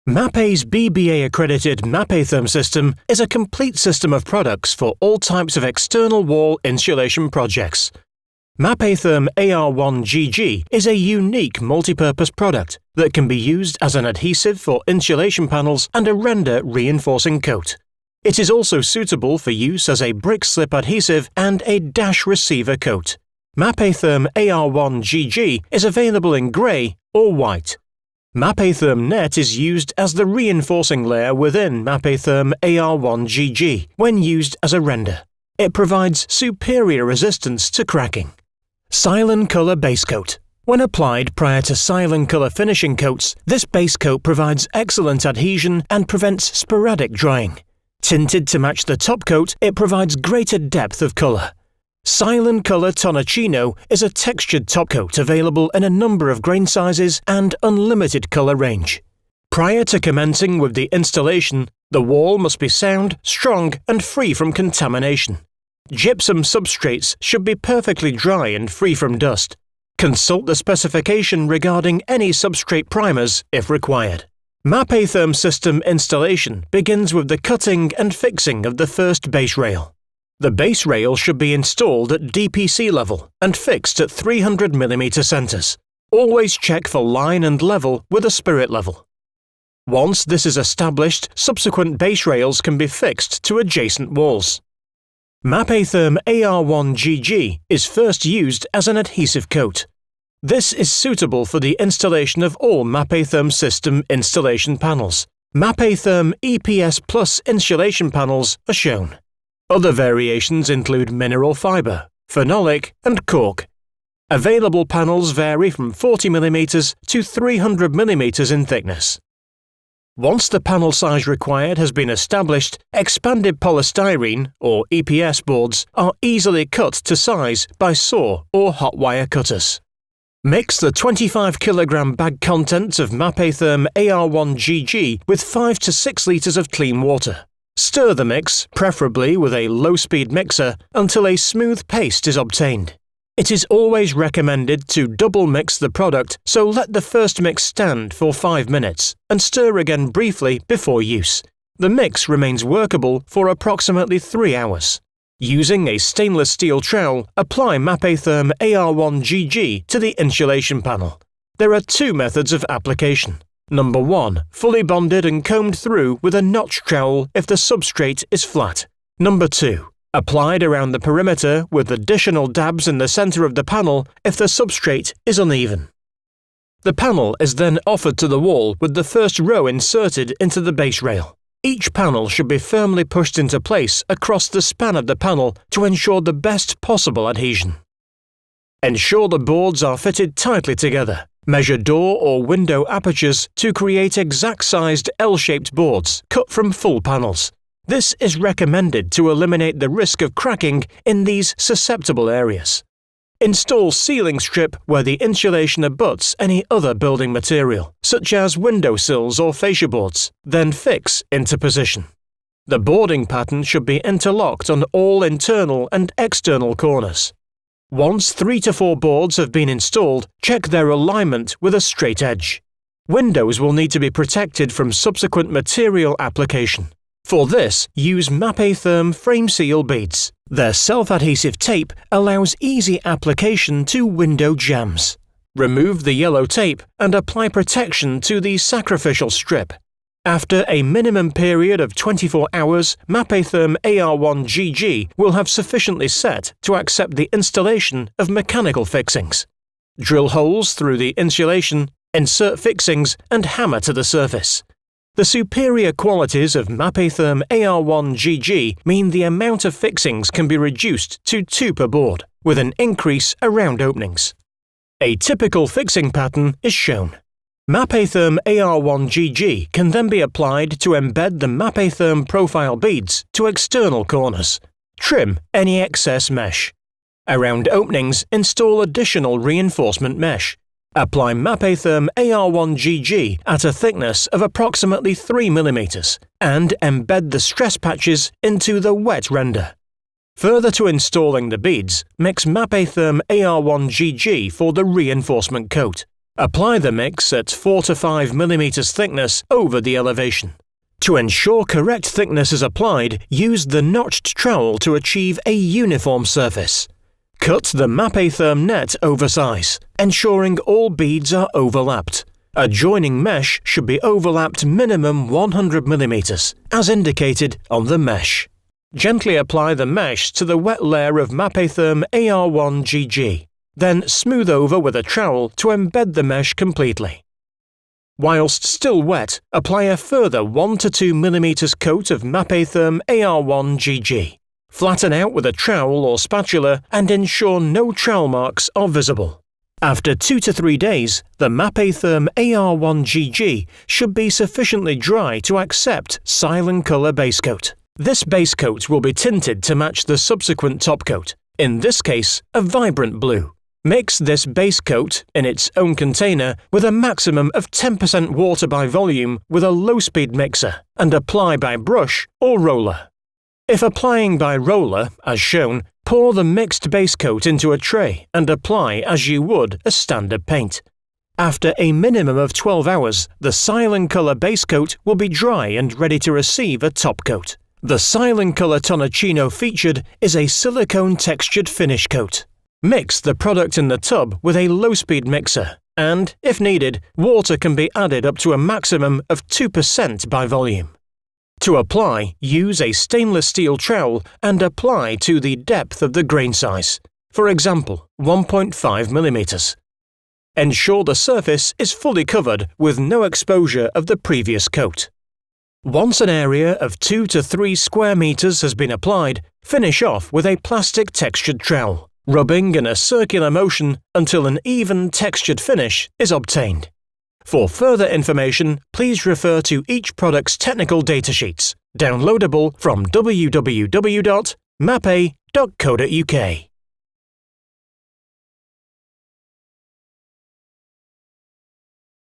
Mapei's BBA-accredited Mapetherm System is a complete system of products for all types of external wall insulation projects. Mapetherm AR1GG is a unique multi-purpose product that can be used as an adhesive for insulation panels and a render reinforcing coat. It is also suitable for use as a brick slip adhesive and a dash receiver coat. Mapetherm AR1GG is available in grey or white. Mapetherm Net is used as the reinforcing layer within Mapetherm AR1GG when used as a render. It provides superior resistance to cracking. Silane Colour Base Coat. When applied prior to Silane Colour finishing coats, this base coat provides excellent adhesion and prevents sporadic drying. Tinted to match the top coat, it provides greater depth of colour. Silane Colour Tonacino is a textured topcoat available in a number of grain sizes and unlimited colour range. Prior to commencing with the installation, the wall must be sound, strong and free from contamination. Gypsum substrates should be perfectly dry and free from dust. Consult the specification regarding any substrate primers if required. Mapetherm System installation begins with the cutting and fixing of the first base rail. The base rail should be installed at DPC level and fixed at 300 mm centres. Always check for line and level with a spirit level. Once this is established, subsequent base rails can be fixed to adjacent walls. Mapetherm AR1GG is first used as an adhesive coat. This is suitable for the installation of all Mapetherm System installation panels. Mapetherm EPS Plus insulation panels are shown. Other variations include mineral fibre, phenolic and cork. Available panels vary from 40 mm to 300 mm in thickness. Once the panel size required has been established, expanded polystyrene, or EPS boards, are easily cut to size by saw or hot wire cutters. Mix the 25 kg bag contents of Mapetherm AR1GG with 5 to 6 litres of clean water. Stir the mix, preferably with a low-speed mixer, until a smooth paste is obtained. It is always recommended to double mix the product, so let the first mix stand for 5 minutes and stir again briefly before use. The mix remains workable for approximately 3 hours. Using a stainless steel trowel, apply Mapetherm AR1GG to the insulation panel. There are 2 methods of application. Number 1. Fully bonded and combed through with a notch trowel if the substrate is flat. Number 2. Applied around the perimeter with additional dabs in the centre of the panel if the substrate is uneven. The panel is then offered to the wall with the first row inserted into the base rail. Each panel should be firmly pushed into place across the span of the panel to ensure the best possible adhesion. Ensure the boards are fitted tightly together. Measure door or window apertures to create exact-sized L-shaped boards cut from full panels. This is recommended to eliminate the risk of cracking in these susceptible areas. Install sealing strip where the insulation abuts any other building material, such as window sills or fascia boards, then fix into position. The boarding pattern should be interlocked on all internal and external corners. Once 3 to 4 boards have been installed, check their alignment with a straight edge. Windows will need to be protected from subsequent material application. For this, use Mapetherm Frame Seal beads. Their self-adhesive tape allows easy application to window jambs. Remove the yellow tape and apply protection to the sacrificial strip. After a minimum period of 24 hours, Mapetherm AR1GG will have sufficiently set to accept the installation of mechanical fixings. Drill holes through the insulation, insert fixings and hammer to the surface. The superior qualities of Mapetherm AR1GG mean the amount of fixings can be reduced to 2 per board, with an increase around openings. A typical fixing pattern is shown. Mapetherm AR1GG can then be applied to embed the Mapetherm profile beads to external corners. Trim any excess mesh. Around openings, install additional reinforcement mesh. Apply Mapetherm AR1GG at a thickness of approximately 3 mm and embed the stress patches into the wet render. Further to installing the beads, mix Mapetherm AR1GG for the reinforcement coat. Apply the mix at 4 to 5 mm thickness over the elevation. To ensure correct thickness is applied, use the notched trowel to achieve a uniform surface. Cut the Mapetherm net oversize, ensuring all beads are overlapped. A joining mesh should be overlapped minimum 100 mm, as indicated on the mesh. Gently apply the mesh to the wet layer of Mapetherm AR1GG, then smooth over with a trowel to embed the mesh completely. Whilst still wet, apply a further 1 to 2 mm coat of Mapetherm AR1GG. Flatten out with a trowel or spatula and ensure no trowel marks are visible. After 2 to 3 days, the Mapetherm AR1GG should be sufficiently dry to accept silane colour base coat. This base coat will be tinted to match the subsequent top coat, in this case a vibrant blue. Mix this base coat, in its own container, with a maximum of 10% water by volume with a low-speed mixer, and apply by brush or roller. If applying by roller, as shown, pour the mixed base coat into a tray and apply as you would a standard paint. After a minimum of 12 hours, the silane colour base coat will be dry and ready to receive a top coat. The silane colour Tonacino featured is a silicone textured finish coat. Mix the product in the tub with a low-speed mixer, and, if needed, water can be added up to a maximum of 2% by volume. To apply, use a stainless steel trowel and apply to the depth of the grain size, for example 1.5 mm. Ensure the surface is fully covered with no exposure of the previous coat. Once an area of 2 to 3 square meters has been applied, finish off with a plastic textured trowel, rubbing in a circular motion until an even textured finish is obtained. For further information, please refer to each product's technical datasheets, downloadable from www.mapei.co.uk.